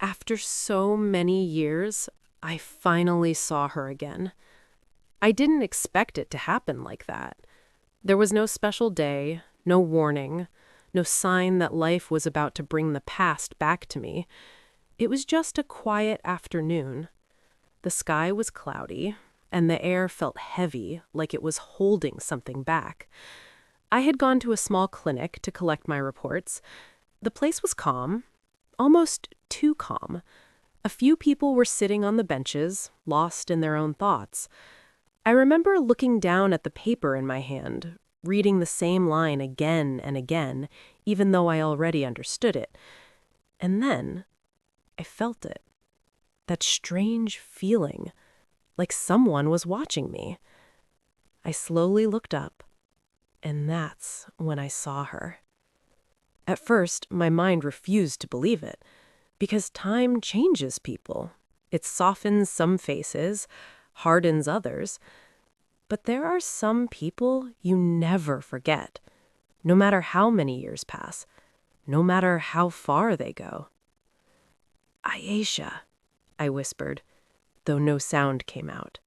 After so many years, I finally saw her again. I didn't expect it to happen like that. There was no special day, no warning, no sign that life was about to bring the past back to me. It was just a quiet afternoon. The sky was cloudy, and the air felt heavy, like it was holding something back. I had gone to a small clinic to collect my reports. The place was calm, almost too calm. A few people were sitting on the benches, lost in their own thoughts. I remember looking down at the paper in my hand, reading the same line again and again, even though I already understood it. And then I felt it. That strange feeling, like someone was watching me. I slowly looked up, and that's when I saw her. At first, my mind refused to believe it, because time changes people. It softens some faces, hardens others. But there are some people you never forget, no matter how many years pass, no matter how far they go. Aisha, I whispered, though no sound came out.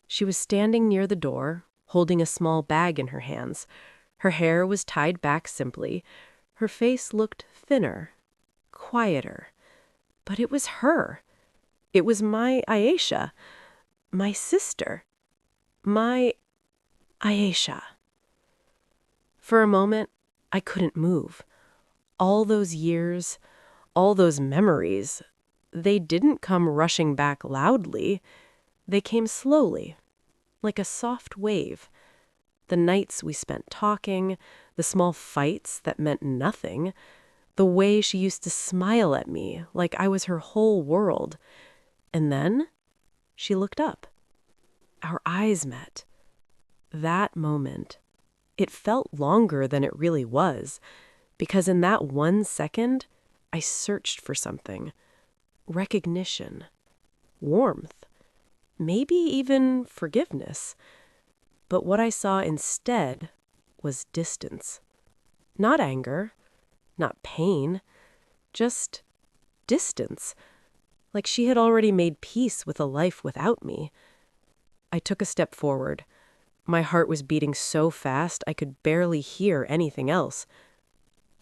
She was standing near the door, holding a small bag in her hands. Her hair was tied back simply. Her face looked thinner, quieter. But it was her. It was my Aisha, my sister, my Aisha. For a moment, I couldn't move. All those years, all those memories, they didn't come rushing back loudly. They came slowly, like a soft wave. The nights we spent talking, the small fights that meant nothing, the way she used to smile at me like I was her whole world. And then she looked up. Our eyes met. That moment, it felt longer than it really was, because in that 1 second, I searched for something. Recognition, warmth, maybe even forgiveness. But what I saw instead was distance. Not anger, not pain, just distance. Like she had already made peace with a life without me. I took a step forward. My heart was beating so fast I could barely hear anything else.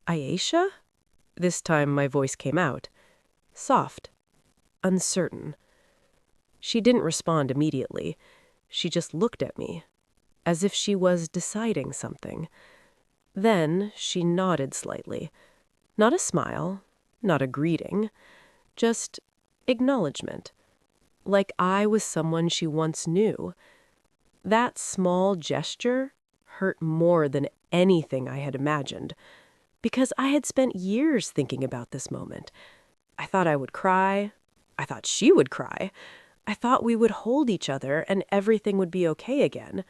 Aisha? This time my voice came out. Soft, uncertain. She didn't respond immediately. She just looked at me, as if she was deciding something. Then she nodded slightly. Not a smile, not a greeting, just acknowledgement. Like I was someone she once knew. That small gesture hurt more than anything I had imagined, because I had spent years thinking about this moment. I thought I would cry. I thought she would cry. I thought we would hold each other and everything would be okay again.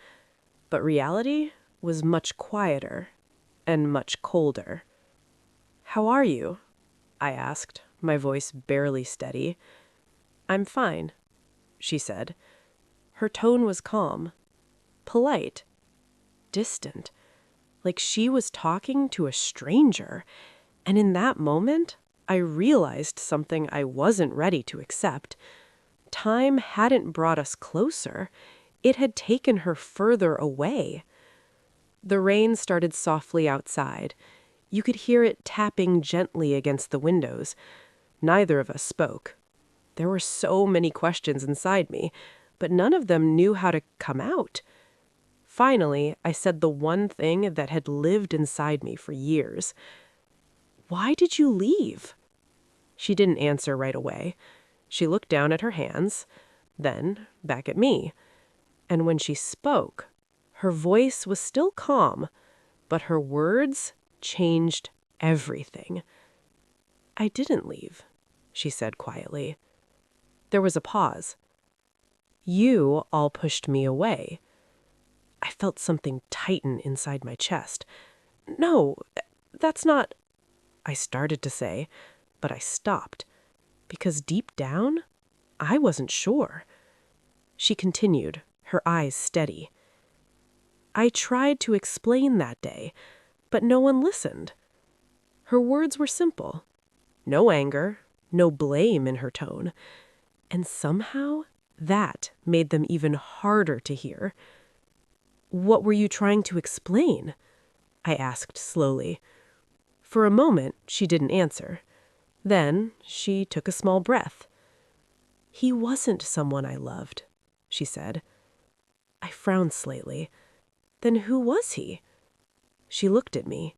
But reality was much quieter and much colder. "How are you?" I asked, my voice barely steady. "I'm fine," she said. Her tone was calm, polite, distant, like she was talking to a stranger. And in that moment, I realized something I wasn't ready to accept. Time hadn't brought us closer. It had taken her further away. The rain started softly outside. You could hear it tapping gently against the windows. Neither of us spoke. There were so many questions inside me, but none of them knew how to come out. Finally, I said the one thing that had lived inside me for years. "Why did you leave?" She didn't answer right away. She looked down at her hands, then back at me. And when she spoke, her voice was still calm, but her words changed everything. "I didn't leave," she said quietly. There was a pause. "You all pushed me away." I felt something tighten inside my chest. "No, that's not," I started to say, but I stopped, because deep down, I wasn't sure. She continued, her eyes steady. "I tried to explain that day, but no one listened." Her words were simple. No anger, no blame in her tone. And somehow, that made them even harder to hear. "What were you trying to explain?" I asked slowly. For a moment, she didn't answer. Then she took a small breath. "He wasn't someone I loved," she said. I frowned slightly. "Then who was he?" She looked at me,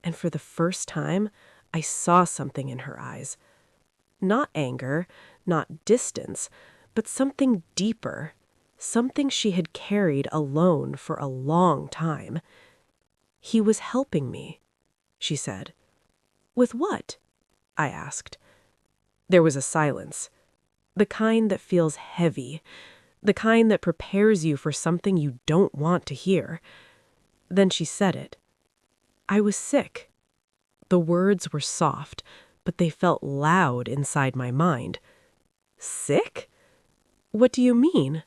and for the first time, I saw something in her eyes. Not anger, not distance, but something deeper, something she had carried alone for a long time. "He was helping me," she said. "With what?" I asked. There was a silence, the kind that feels heavy, the kind that prepares you for something you don't want to hear. Then she said it. "I was sick." The words were soft, but they felt loud inside my mind. "Sick? What do you mean?"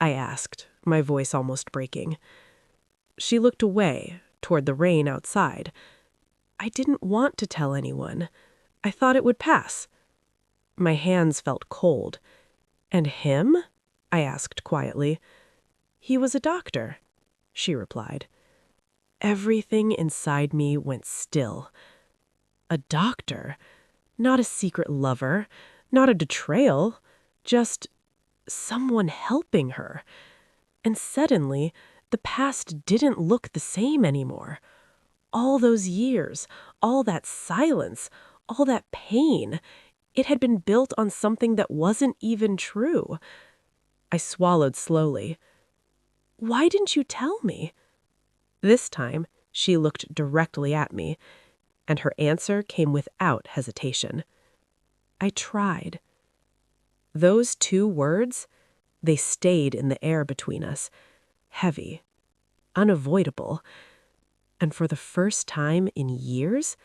I asked, my voice almost breaking. She looked away, toward the rain outside. "I didn't want to tell anyone. I thought it would pass." My hands felt cold. "And him?" I asked quietly. "He was a doctor," she replied. Everything inside me went still. A doctor, not a secret lover, not a betrayal, just someone helping her. And suddenly, the past didn't look the same anymore. All those years, all that silence, all that pain, it had been built on something that wasn't even true. I swallowed slowly. "Why didn't you tell me?" This time, she looked directly at me, and her answer came without hesitation. "I tried." Those two words, they stayed in the air between us, heavy, unavoidable. And for the first time in years,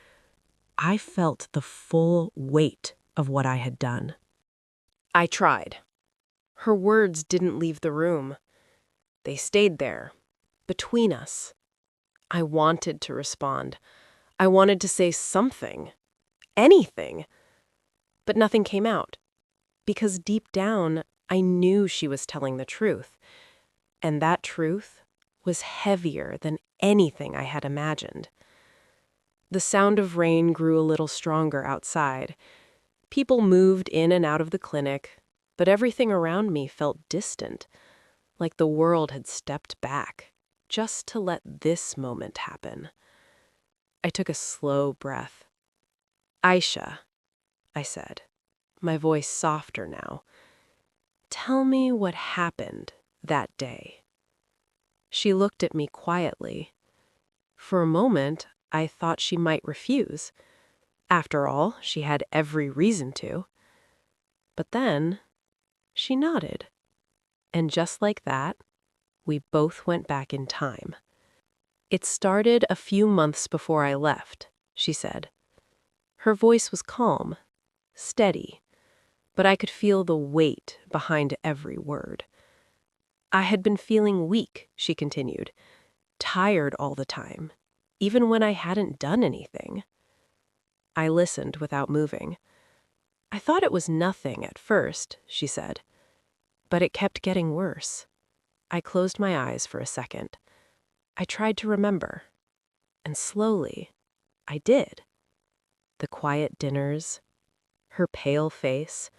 I felt the full weight of what I had done. I tried. Her words didn't leave the room. They stayed there, between us. I wanted to respond. I wanted to say something, anything. But nothing came out, because deep down, I knew she was telling the truth. And that truth was heavier than anything I had imagined. The sound of rain grew a little stronger outside. People moved in and out of the clinic, but everything around me felt distant, like the world had stepped back, just to let this moment happen. I took a slow breath. "Aisha," I said, my voice softer now, "tell me what happened that day." She looked at me quietly. For a moment, I thought she might refuse. After all, she had every reason to. But then, she nodded. And just like that, we both went back in time. "It started a few months before I left," she said. Her voice was calm, steady, but I could feel the weight behind every word. "I had been feeling weak," she continued, "tired all the time, even when I hadn't done anything." I listened without moving. "I thought it was nothing at first," she said, "but it kept getting worse." I closed my eyes for a second. I tried to remember, and slowly, I did. The quiet dinners, her pale face,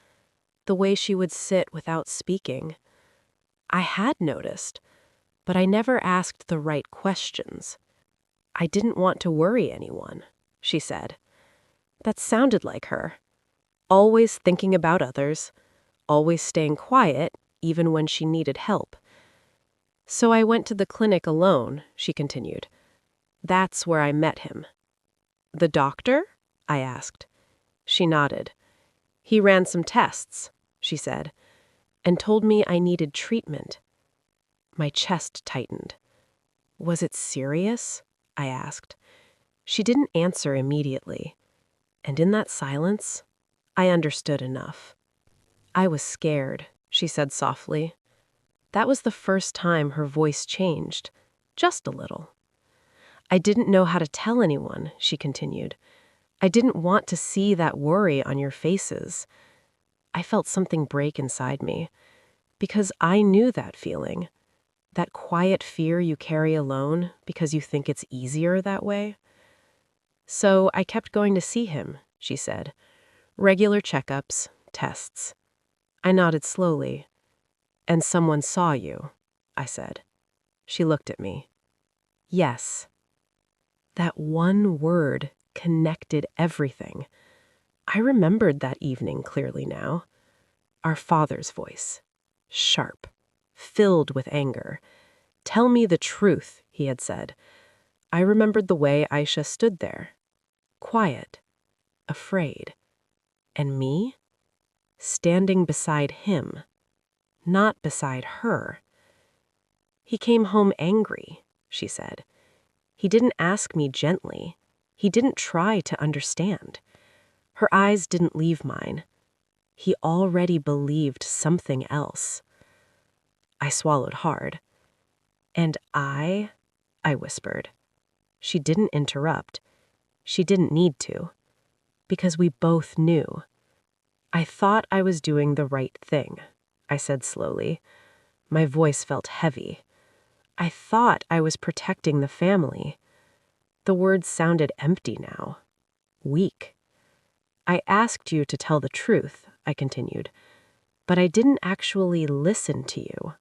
the way she would sit without speaking. I had noticed, but I never asked the right questions. "I didn't want to worry anyone," she said. That sounded like her. Always thinking about others, always staying quiet even when she needed help. "So I went to the clinic alone," she continued. "That's where I met him." "The doctor?" I asked. She nodded. "He ran some tests," she said, "and told me I needed treatment." My chest tightened. "Was it serious?" I asked. She didn't answer immediately, and in that silence, I understood enough. "I was scared," she said softly. That was the first time her voice changed, just a little. "I didn't know how to tell anyone," she continued. I didn't want to see that worry on your faces. I felt something break inside me, because I knew that feeling, that quiet fear you carry alone because you think it's easier that way. So I kept going to see him, she said. Regular checkups, tests. I nodded slowly. And someone saw you, I said. She looked at me. Yes. That one word connected everything. I remembered that evening clearly now. Our father's voice. Sharp. Filled with anger. Tell me the truth, he had said. I remembered the way Aisha stood there. Quiet. Afraid. And me? Standing beside him. Not beside her. He came home angry, she said. He didn't ask me gently. He didn't try to understand. Her eyes didn't leave mine. He already believed something else. I swallowed hard. And I whispered. She didn't interrupt. She didn't need to. Because we both knew. I thought I was doing the right thing, I said slowly. My voice felt heavy. I thought I was protecting the family. The words sounded empty now. Weak. I asked you to tell the truth, I continued, but I didn't actually listen to you.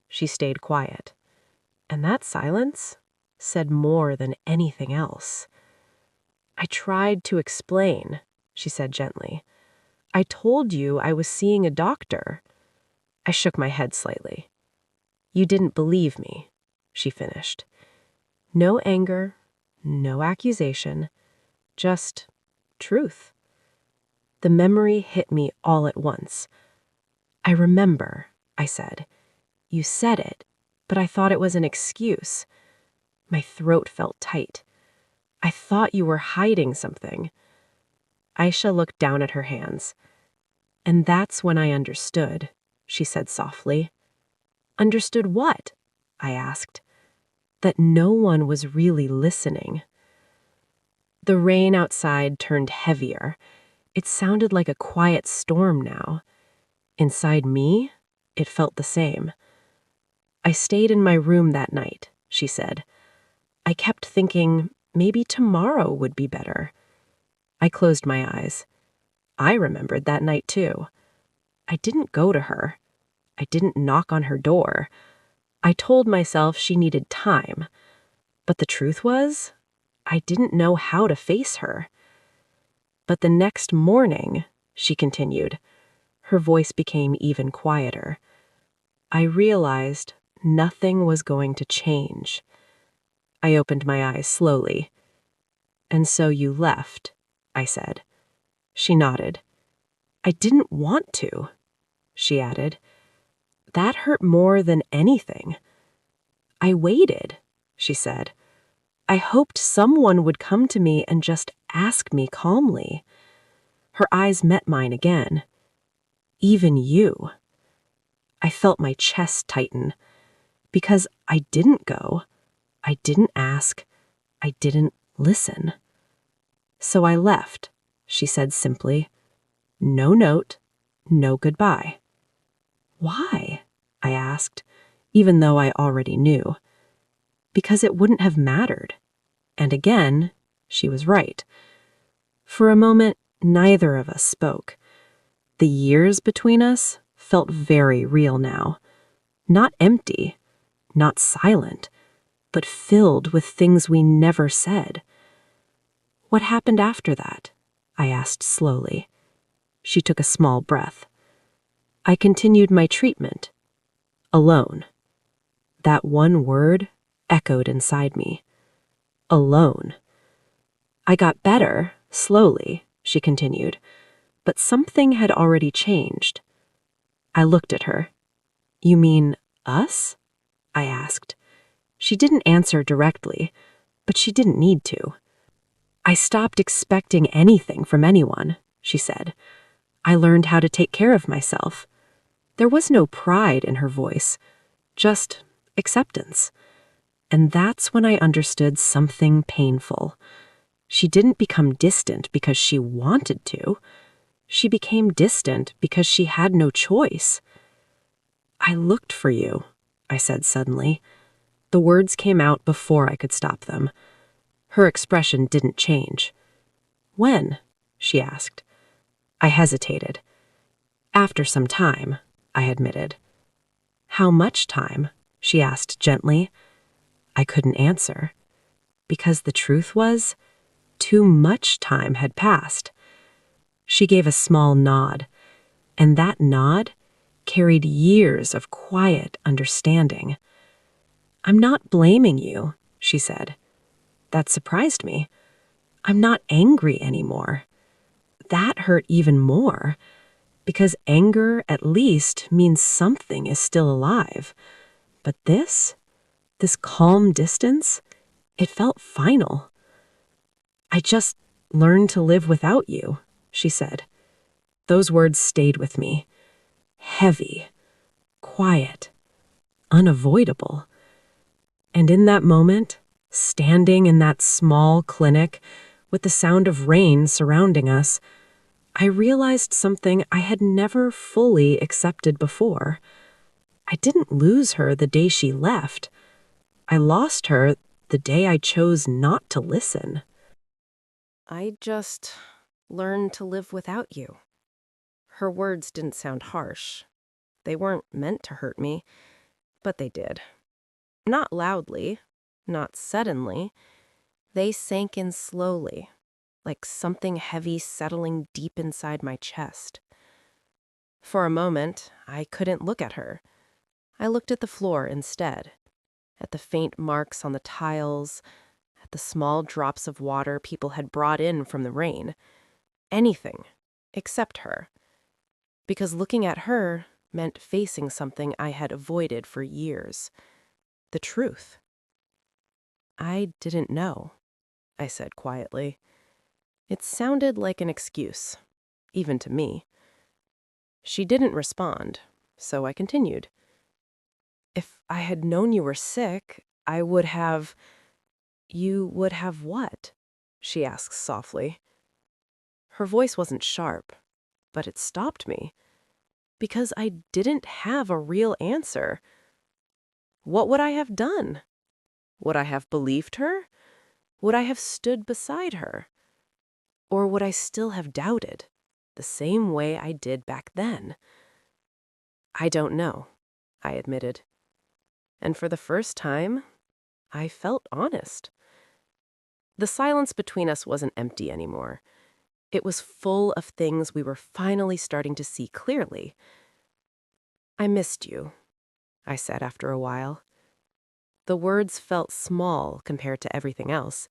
She stayed quiet. And that silence said more than anything else. I tried to explain, she said gently. I told you I was seeing a doctor. I shook my head slightly. You didn't believe me, she finished. No anger, no accusation, just truth. The memory hit me all at once. I remember, I said. You said it, but I thought it was an excuse. My throat felt tight. I thought you were hiding something. Aisha looked down at her hands. And that's when I understood, she said softly. Understood what? I asked. That no one was really listening. The rain outside turned heavier. It sounded like a quiet storm now. Inside me, it felt the same. I stayed in my room that night, she said. I kept thinking maybe tomorrow would be better. I closed my eyes. I remembered that night too. I didn't go to her. I didn't knock on her door. I told myself she needed time. But the truth was, I didn't know how to face her. But the next morning, she continued, her voice became even quieter. I realized nothing was going to change. I opened my eyes slowly. And so you left, I said. She nodded. I didn't want to, she added. That hurt more than anything. I waited, she said. I hoped someone would come to me and just ask me calmly. Her eyes met mine again. Even you. I felt my chest tighten. Because I didn't go. I didn't ask. I didn't listen. So I left, she said simply. No note, no goodbye. Why? I asked, even though I already knew. Because it wouldn't have mattered. And again, she was right. For a moment, neither of us spoke. The years between us felt very real now. Not empty, not silent, but filled with things we never said. What happened after that? I asked slowly. She took a small breath. I continued my treatment. Alone. That one word echoed inside me. Alone. I got better, slowly, she continued, but something had already changed. I looked at her. You mean us? I asked. She didn't answer directly, but she didn't need to. I stopped expecting anything from anyone, she said. I learned how to take care of myself. There was no pride in her voice, just acceptance. And that's when I understood something painful. She didn't become distant because she wanted to. She became distant because she had no choice. "I looked for you," I said suddenly. The words came out before I could stop them. Her expression didn't change. "When?" she asked. I hesitated. "After some time," I admitted. "How much time?" she asked gently. I couldn't answer, because the truth was, too much time had passed. She gave a small nod, and that nod carried years of quiet understanding. "I'm not blaming you," she said. That surprised me. "I'm not angry anymore." That hurt even more, because anger at least means something is still alive. But this calm distance, it felt final. "I just learned to live without you," she said. Those words stayed with me. Heavy, quiet, unavoidable. And in that moment, standing in that small clinic, with the sound of rain surrounding us, I realized something I had never fully accepted before. I didn't lose her the day she left. I lost her the day I chose not to listen. "I just learned to live without you." Her words didn't sound harsh. They weren't meant to hurt me, but they did. Not loudly, not suddenly. They sank in slowly, like something heavy settling deep inside my chest. For a moment, I couldn't look at her. I looked at the floor instead, at the faint marks on the tiles, at the small drops of water people had brought in from the rain. Anything except her. Because looking at her meant facing something I had avoided for years. The truth. "I didn't know," I said quietly. It sounded like an excuse, even to me. She didn't respond, so I continued. "If I had known you were sick, I would have—" "You would have what?" she asked softly. Her voice wasn't sharp, but it stopped me, because I didn't have a real answer. What would I have done? Would I have believed her? Would I have stood beside her? Or would I still have doubted, the same way I did back then? "I don't know," I admitted. And for the first time, I felt honest. The silence between us wasn't empty anymore. It was full of things we were finally starting to see clearly. "I missed you," I said after a while. The words felt small compared to everything else,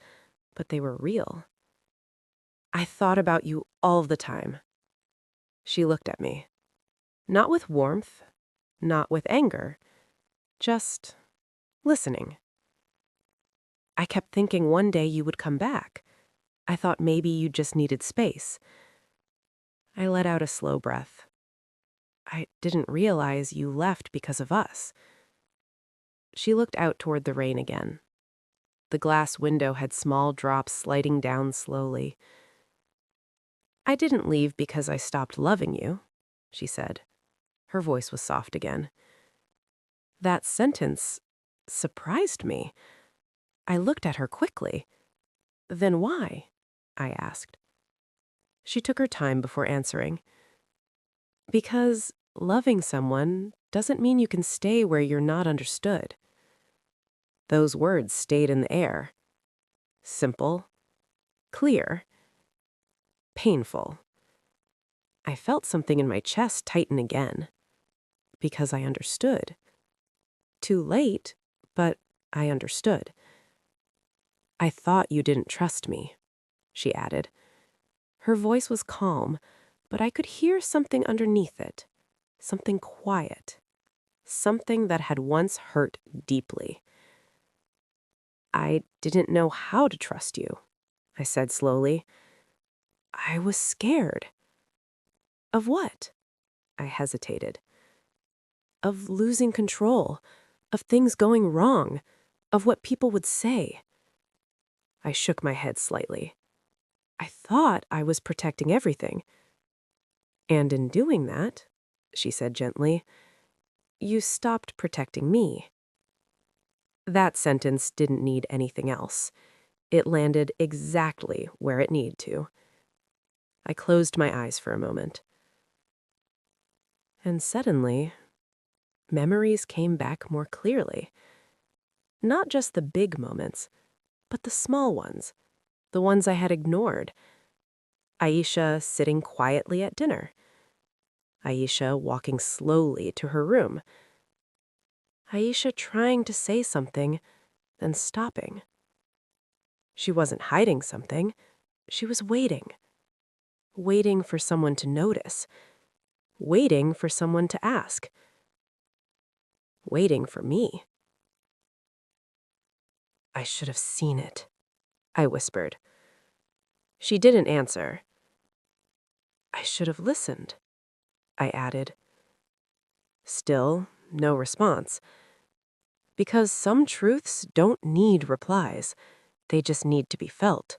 but they were real. "I thought about you all the time." She looked at me. Not with warmth, not with anger, just listening. "I kept thinking one day you would come back. I thought maybe you just needed space." I let out a slow breath. "I didn't realize you left because of us." She looked out toward the rain again. The glass window had small drops sliding down slowly. "I didn't leave because I stopped loving you," she said. Her voice was soft again. That sentence surprised me. I looked at her quickly. "Then why?" I asked. She took her time before answering. "Because loving someone doesn't mean you can stay where you're not understood." Those words stayed in the air. Simple, clear, painful. I felt something in my chest tighten again. Because I understood. Too late, but I understood. "I thought you didn't trust me," she added. Her voice was calm, but I could hear something underneath it. Something quiet. Something that had once hurt deeply. "I didn't know how to trust you," I said slowly. "I was scared." "Of what?" I hesitated. "Of losing control, of things going wrong, of what people would say." I shook my head slightly. I thought I was protecting everything. And in doing that, she said gently, you stopped protecting me. That sentence didn't need anything else. It landed exactly where it needed to. I closed my eyes for a moment. And suddenly, memories came back more clearly. Not just the big moments, but the small ones, the ones I had ignored. Aisha sitting quietly at dinner. Aisha walking slowly to her room. Aisha trying to say something, then stopping. She wasn't hiding something. She was waiting. Waiting for someone to notice. Waiting for someone to ask. Waiting for me. I should have seen it, I whispered. She didn't answer. I should have listened, I added. Still, no response. Because some truths don't need replies. They just need to be felt.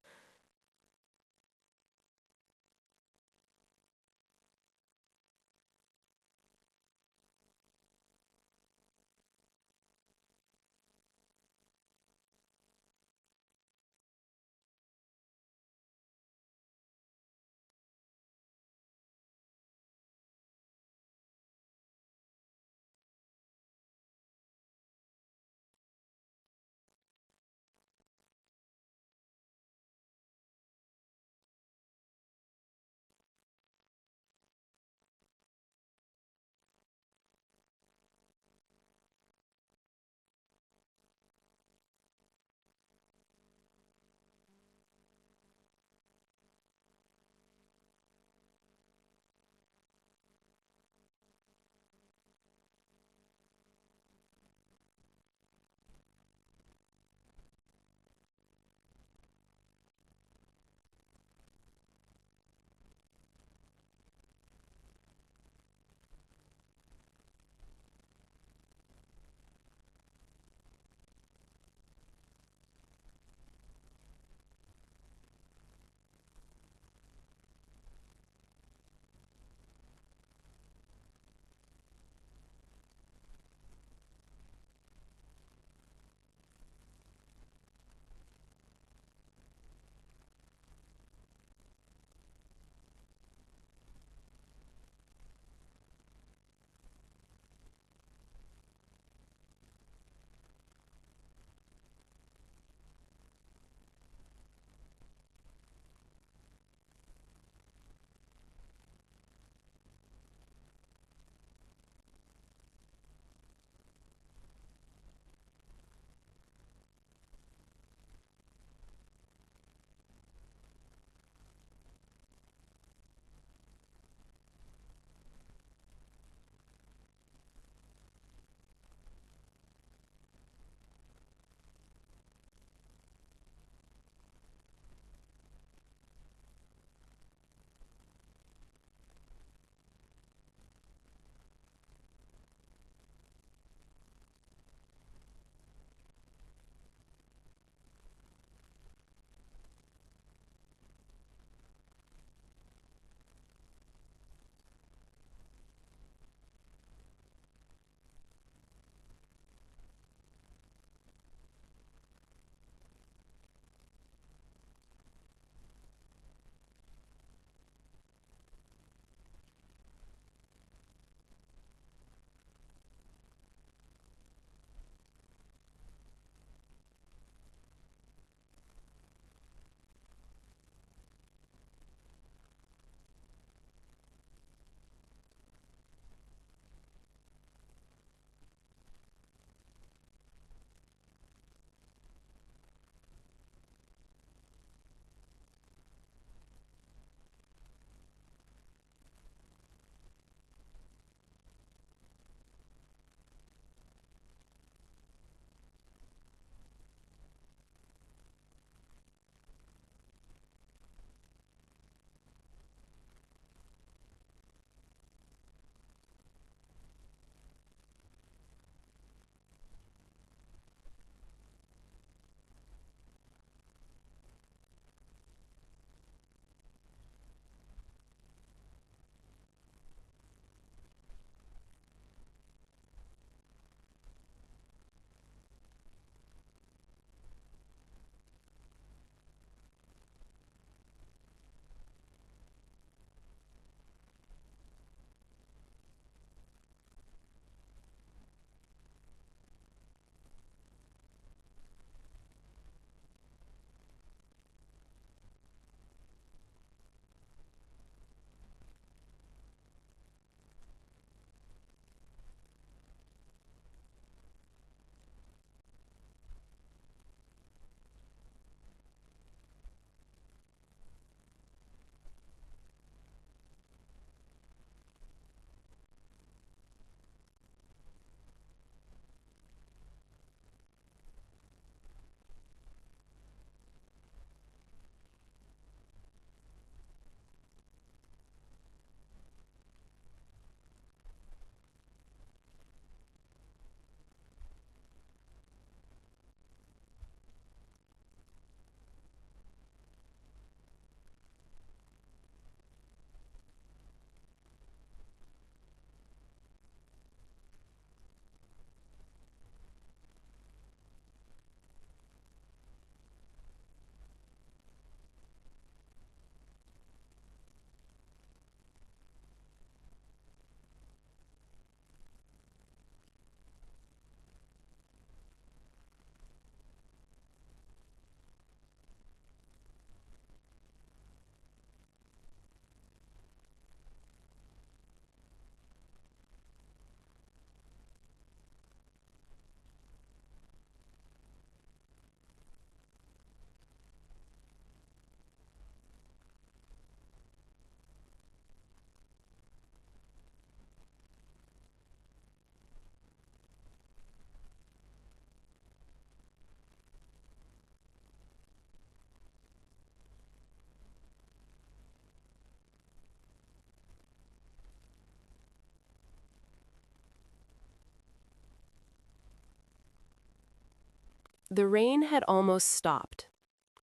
The rain had almost stopped.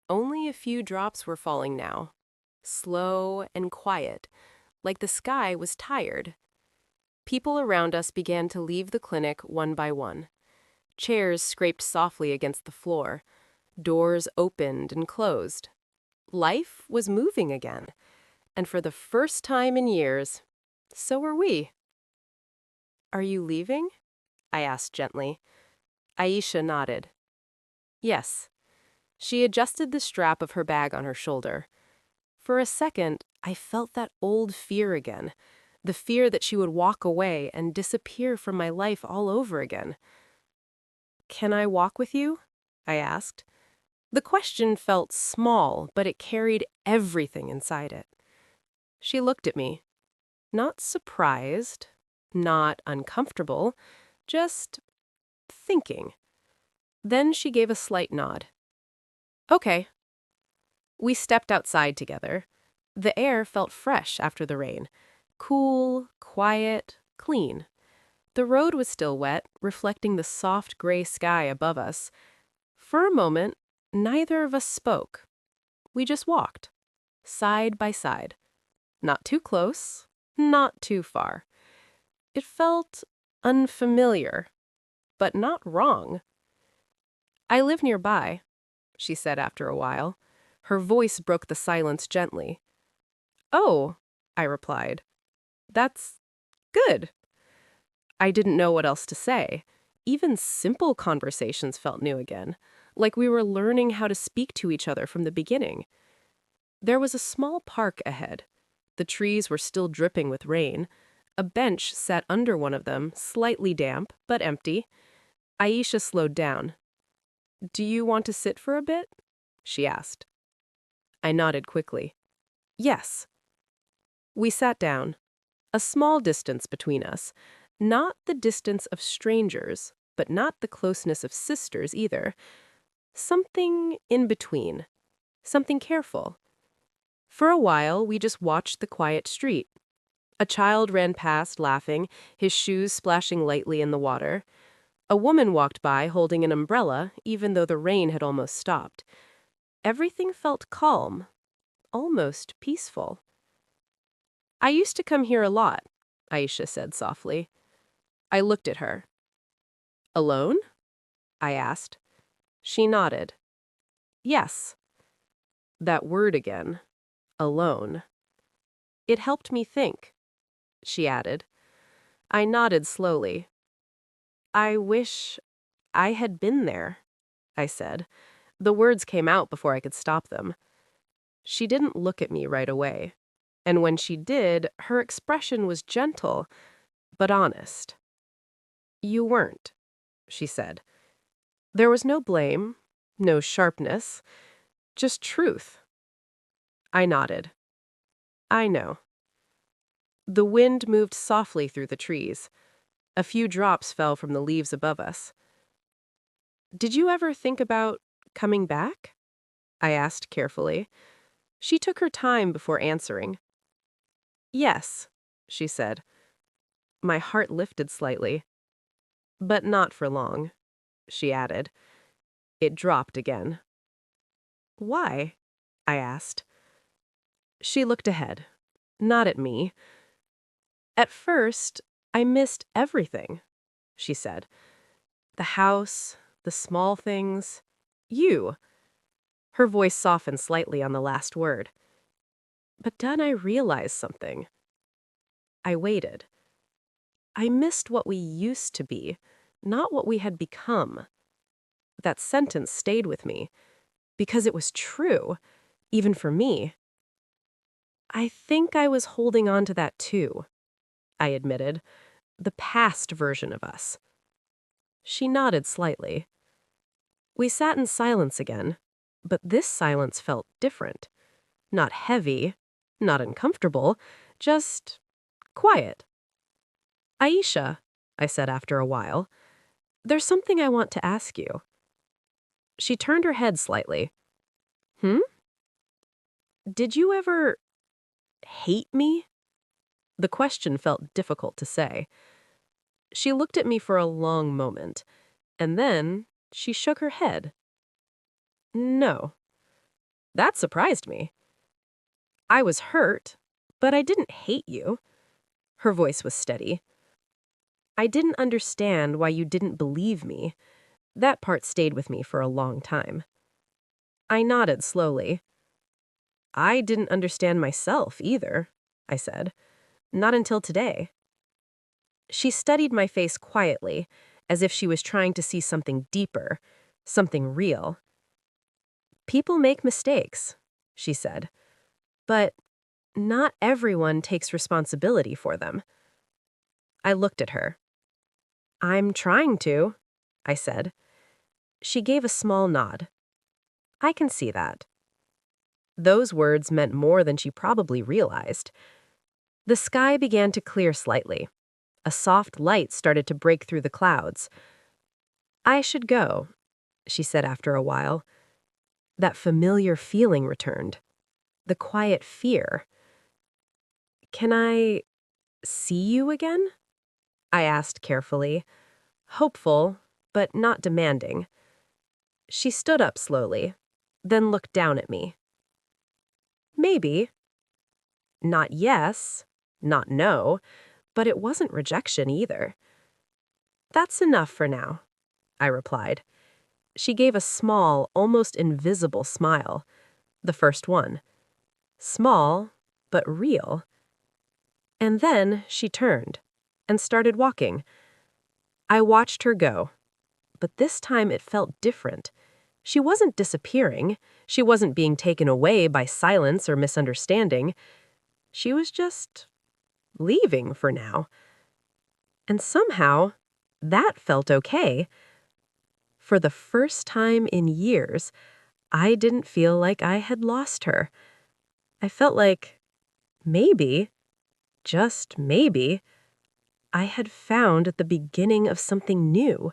Only a few drops were falling now, slow and quiet, like the sky was tired. People around us began to leave the clinic one by one. Chairs scraped softly against the floor. Doors opened and closed. Life was moving again, and for the first time in years, so were we. "Are you leaving?" I asked gently. Aisha nodded. Yes. She adjusted the strap of her bag on her shoulder. For a second, I felt that old fear again, the fear that she would walk away and disappear from my life all over again. "Can I walk with you?" I asked. The question felt small, but it carried everything inside it. She looked at me, not surprised, not uncomfortable, just thinking. Then she gave a slight nod. "Okay." We stepped outside together. The air felt fresh after the rain. Cool, quiet, clean. The road was still wet, reflecting the soft gray sky above us. For a moment, neither of us spoke. We just walked, side by side. Not too close, not too far. It felt unfamiliar, but not wrong. "I live nearby," she said after a while. Her voice broke the silence gently. "Oh," I replied. "That's good." I didn't know what else to say. Even simple conversations felt new again, like we were learning how to speak to each other from the beginning. There was a small park ahead. The trees were still dripping with rain. A bench sat under one of them, slightly damp, but empty. Aisha slowed down. "Do you want to sit for a bit?" she asked. I nodded quickly. "Yes." We sat down. A small distance between us. Not the distance of strangers, but not the closeness of sisters either. Something in between. Something careful. For a while, we just watched the quiet street. A child ran past laughing, his shoes splashing lightly in the water. A woman walked by holding an umbrella, even though the rain had almost stopped. Everything felt calm, almost peaceful. "I used to come here a lot," Aisha said softly. I looked at her. "Alone?" I asked. She nodded. "Yes." That word again. Alone. "It helped me think," she added. I nodded slowly. "I wish I had been there," I said. The words came out before I could stop them. She didn't look at me right away. And when she did, her expression was gentle, but honest. "You weren't," she said. There was no blame, no sharpness, just truth. I nodded. "I know." The wind moved softly through the trees. A few drops fell from the leaves above us. "Did you ever think about coming back?" I asked carefully. She took her time before answering. "Yes," she said. My heart lifted slightly. "But not for long," she added. It dropped again. "Why?" I asked. She looked ahead, not at me. "At first, I missed everything," she said. "The house, the small things, you." Her voice softened slightly on the last word. But then I realized something. I waited. I missed what we used to be, not what we had become. That sentence stayed with me, because it was true, even for me. "I think I was holding on to that too," I admitted. "The past version of us." She nodded slightly. We sat in silence again, but this silence felt different. Not heavy, not uncomfortable, just quiet. "Aisha," I said after a while, "there's something I want to ask you." She turned her head slightly. "Hmm? Did you ever hate me?" The question felt difficult to say. She looked at me for a long moment, and then She shook her head. No. That surprised me. I was hurt, but I didn't hate you. Her voice was steady. I didn't understand why you didn't believe me. That part stayed with me for a long time. I nodded slowly. I didn't understand myself either, I said. Not until today. She studied my face quietly, as if she was trying to see something deeper, something real. People make mistakes, she said, but not everyone takes responsibility for them. I looked at her. I'm trying to, I said. She gave a small nod. I can see that. Those words meant more than she probably realized. The sky began to clear slightly. A soft light started to break through the clouds. I should go, she said after a while. That familiar feeling returned. The quiet fear. Can I see you again? I asked carefully, hopeful, but not demanding. She stood up slowly, then looked down at me. Maybe. Not yes, not no, but it wasn't rejection either. That's enough for now, I replied. She gave a small, almost invisible smile. The first one. Small, but real. And then she turned and started walking. I watched her go, but this time it felt different. She wasn't disappearing. She wasn't being taken away by silence or misunderstanding. She was just leaving for now. And somehow, that felt okay. For the first time in years, I didn't feel like I had lost her. I felt like maybe, just maybe, I had found the beginning of something new.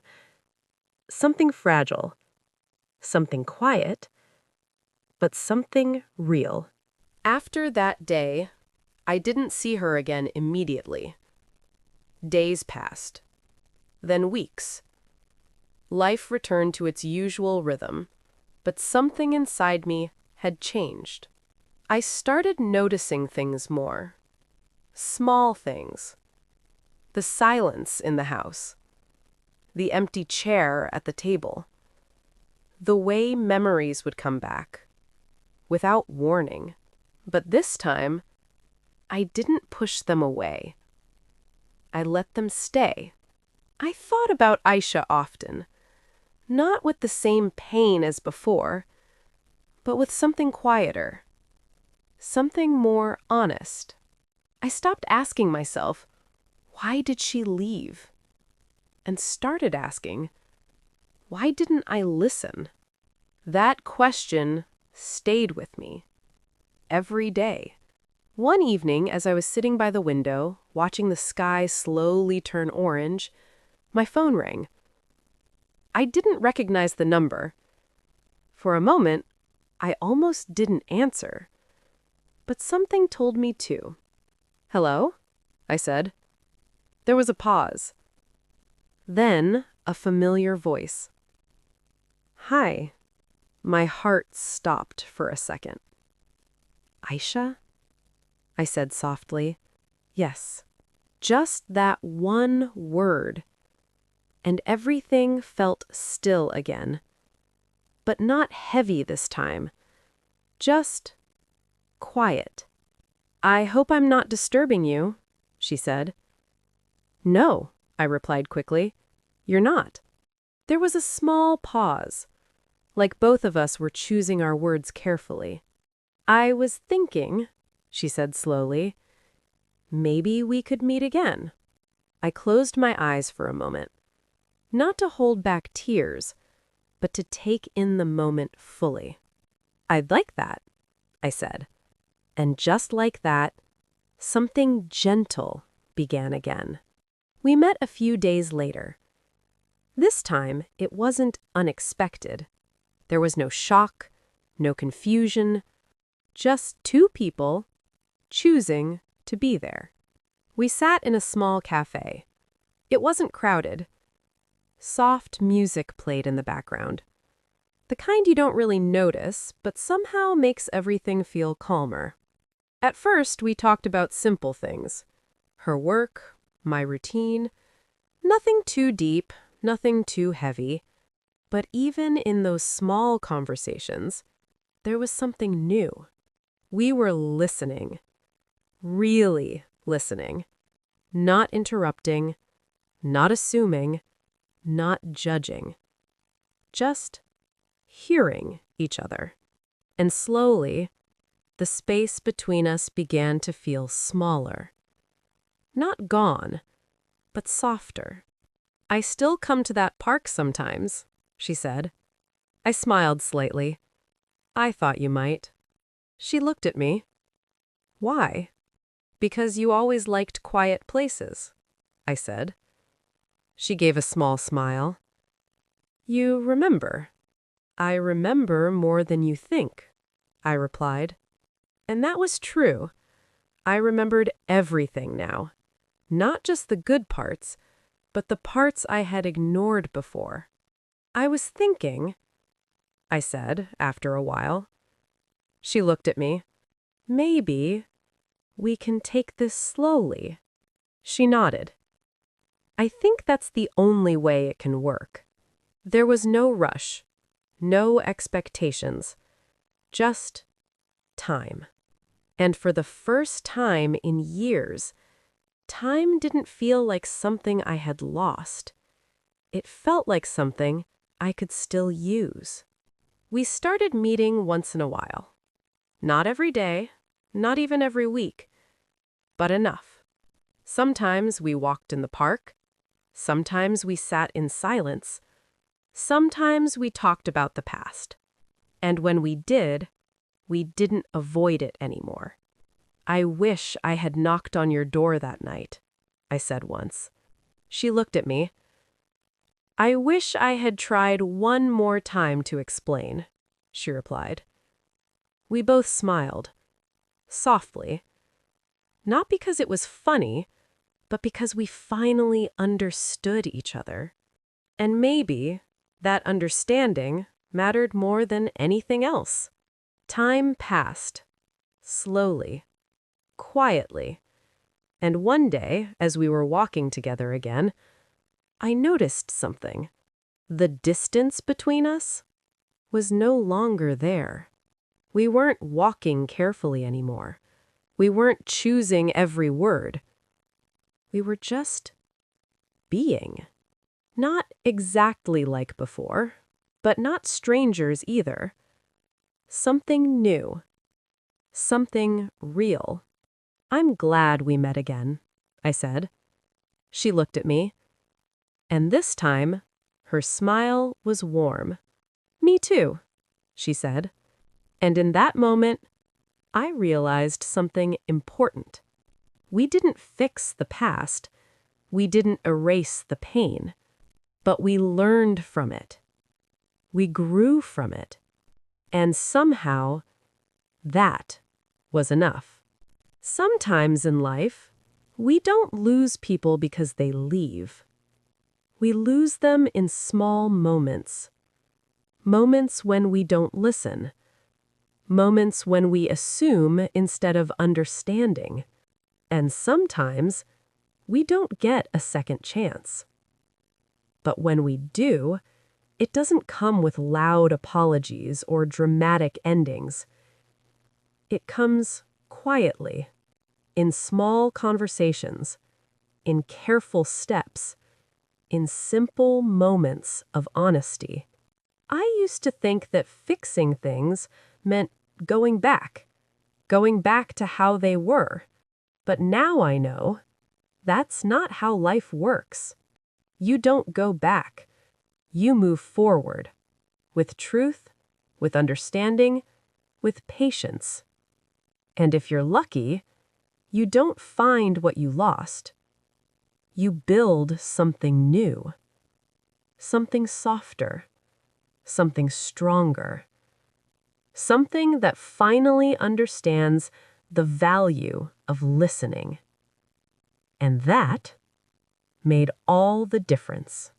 Something fragile. Something quiet. But something real. After that day, I didn't see her again immediately. Days passed. Then weeks. Life returned to its usual rhythm, but something inside me had changed. I started noticing things more. Small things. The silence in the house. The empty chair at the table. The way memories would come back. Without warning. But this time, I didn't push them away. I let them stay. I thought about Aisha often. Not with the same pain as before, but with something quieter. Something more honest. I stopped asking myself, why did she leave? And started asking, why didn't I listen? That question stayed with me. Every day. One evening, as I was sitting by the window, watching the sky slowly turn orange, my phone rang. I didn't recognize the number. For a moment, I almost didn't answer. But something told me to. Hello? I said. There was a pause. Then, a familiar voice. Hi. My heart stopped for a second. Aisha? I said softly. Yes. Just that one word. And everything felt still again. But not heavy this time. Just quiet. I hope I'm not disturbing you, she said. No, I replied quickly. You're not. There was a small pause, like both of us were choosing our words carefully. I was thinking, she said slowly, maybe we could meet again. I closed my eyes for a moment. Not to hold back tears, but to take in the moment fully. I'd like that, I said. And just like that, something gentle began again. We met a few days later. This time, it wasn't unexpected. There was no shock, no confusion, just two people choosing to be there. We sat in a small cafe. It wasn't crowded. Soft music played in the background. The kind you don't really notice, but somehow makes everything feel calmer. At first, we talked about simple things. Her work, my routine. Nothing too deep, nothing too heavy. But even in those small conversations, there was something new. We were listening. Really listening. Not interrupting, not assuming, not judging. Just hearing each other. And slowly, the space between us began to feel smaller. Not gone, but softer. "I still come to that park sometimes," she said. I smiled slightly. "I thought you might." She looked at me. "Why?" "Because you always liked quiet places," I said. She gave a small smile. "You remember." "I remember more than you think," I replied. And that was true. I remembered everything now. Not just the good parts, but the parts I had ignored before. "I was thinking," I said after a while. She looked at me. "Maybe we can take this slowly." She nodded. I think that's the only way it can work. There was no rush, no expectations, just time. And for the first time in years, time didn't feel like something I had lost. It felt like something I could still use. We started meeting once in a while. Not every day, not even every week, but enough. Sometimes we walked in the park. Sometimes we sat in silence. Sometimes we talked about the past. And when we didn't avoid it anymore. "I wish I had knocked on your door that night," I said once. She looked at me. "I wish I had tried one more time to explain," she replied. We both smiled. Softly. Not because it was funny, but because we finally understood each other. And maybe that understanding mattered more than anything else. Time passed. Slowly. Quietly. And one day, as we were walking together again, I noticed something. The distance between us was no longer there. We weren't walking carefully anymore. We weren't choosing every word. We were just being. Not exactly like before, but not strangers either. Something new. Something real. "I'm glad we met again," I said. She looked at me. And this time, her smile was warm. "Me too," she said. And in that moment, I realized something important. We didn't fix the past. We didn't erase the pain. But we learned from it. We grew from it. And somehow, that was enough. Sometimes in life, we don't lose people because they leave. We lose them in small moments. Moments when we don't listen. Moments when we assume instead of understanding. And sometimes, we don't get a second chance. But when we do, it doesn't come with loud apologies or dramatic endings. It comes quietly, in small conversations, in careful steps, in simple moments of honesty. I used to think that fixing things meant going back to how they were. But now I know that's not how life works. You don't go back. You move forward. With truth, with understanding, with patience. And if you're lucky, you don't find what you lost. You build something new. Something softer. Something stronger. Something that finally understands the value of listening. And that made all the difference.